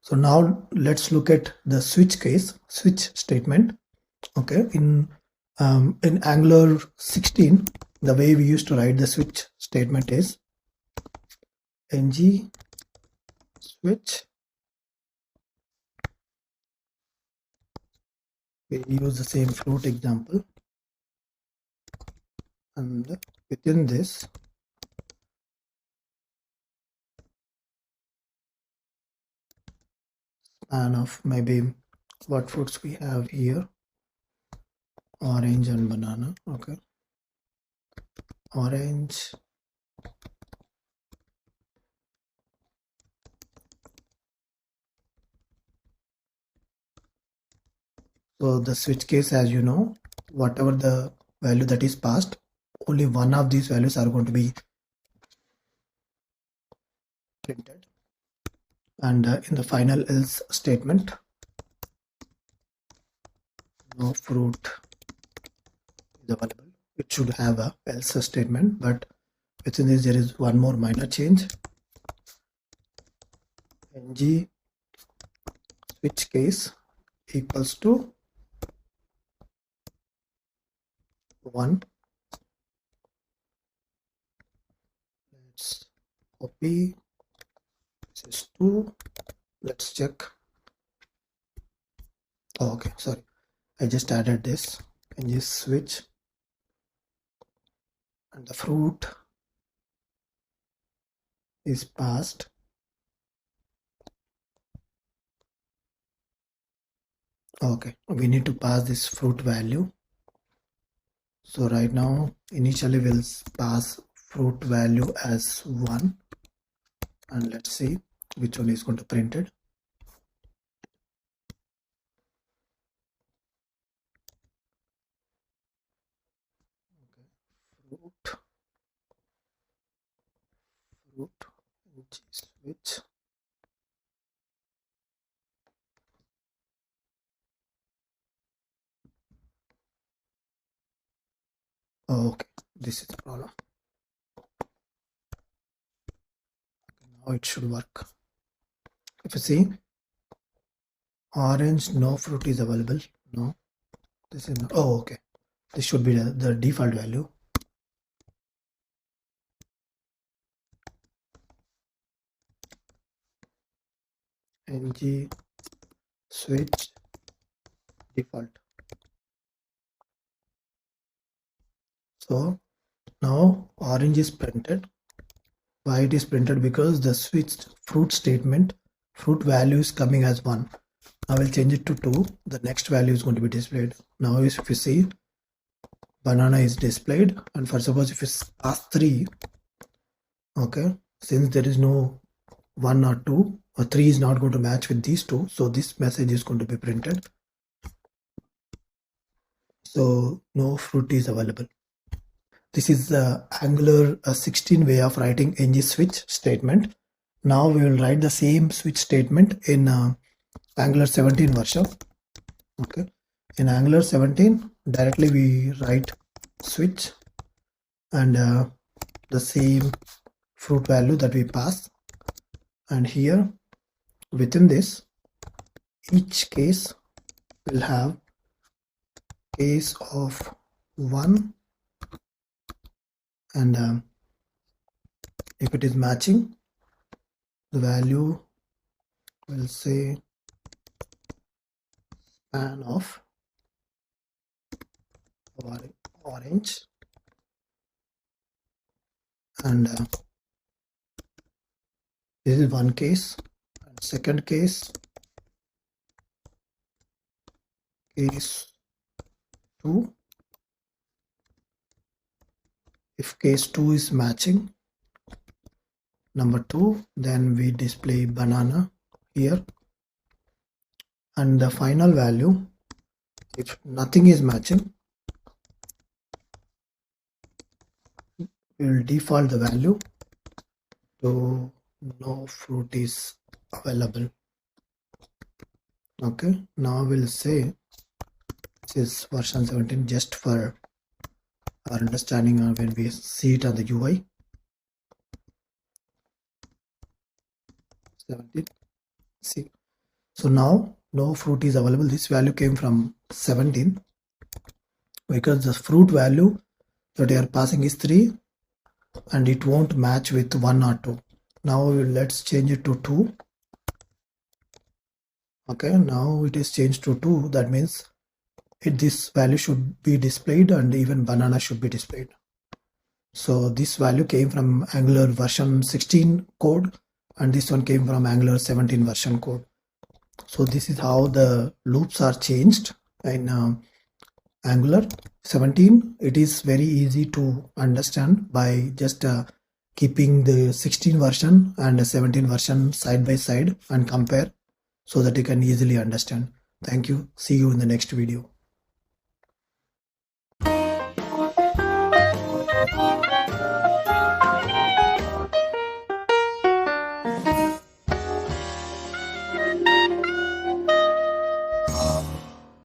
So now let's look at the switch case, switch statement. Okay, in Angular 16, the way we used to write the switch statement is ngSwitch we use the same float example, and within this span of maybe what fruits we have here, orange and banana. Okay, orange, so the switch case, as you know, whatever the value that is passed, only one of these values are going to be printed. And in the final else statement, no fruit is available. It should have a else statement, but within this there is one more minor change. ng switch case equals to 1. Let's copy. This is 2. Let's check. Oh, okay, sorry, I just added this ngSwitch, and the fruit is passed. Okay, we need to pass this fruit value. So right now initially we'll pass fruit value as 1, and let's see which one is going to print it. Okay. Fruit ngSwitch. Okay, this is the problem. Now it should work. If you see, orange, no fruit is available. No, this is not. Oh, okay, this should be the default value. ngSwitch default. So now orange is printed. Why it is printed? Because the switched fruit statement, fruit value is coming as 1. I will change it to 2. The next value is going to be displayed. Now if you see, banana is displayed, and for suppose if it's pass 3, okay, since there is no 1 or 2 or 3 is not going to match with these two, so this message is going to be printed. So no fruit is available. This is the Angular 16 way of writing ngSwitch statement. Now we will write the same switch statement in Angular 17 version. Okay, in Angular 17 directly we write switch and the same fruit value that we pass, and here within this each case will have case of 1, and if it is matching, the value will say span of orange, and this is one case. And second case, case 2. If case 2 is matching number 2, then we display banana here, and the final value, if nothing is matching, we will default the value to no fruit is available. Okay, now we'll say this is version 17 just for our understanding when we see it on the UI. 17. See, So now no fruit is available. This value came from 17 because the fruit value that you are passing is 3 and it won't match with 1 or 2. Now let's change it to 2. Okay, now it is changed to 2. That means this value should be displayed and even banana should be displayed. So this value came from Angular version 16 code and this one came from Angular 17 version code. So this is how the loops are changed in Angular 17. It is very easy to understand by just keeping the 16 version and the 17 version side by side and compare so that you can easily understand. Thank you. See you in the next video.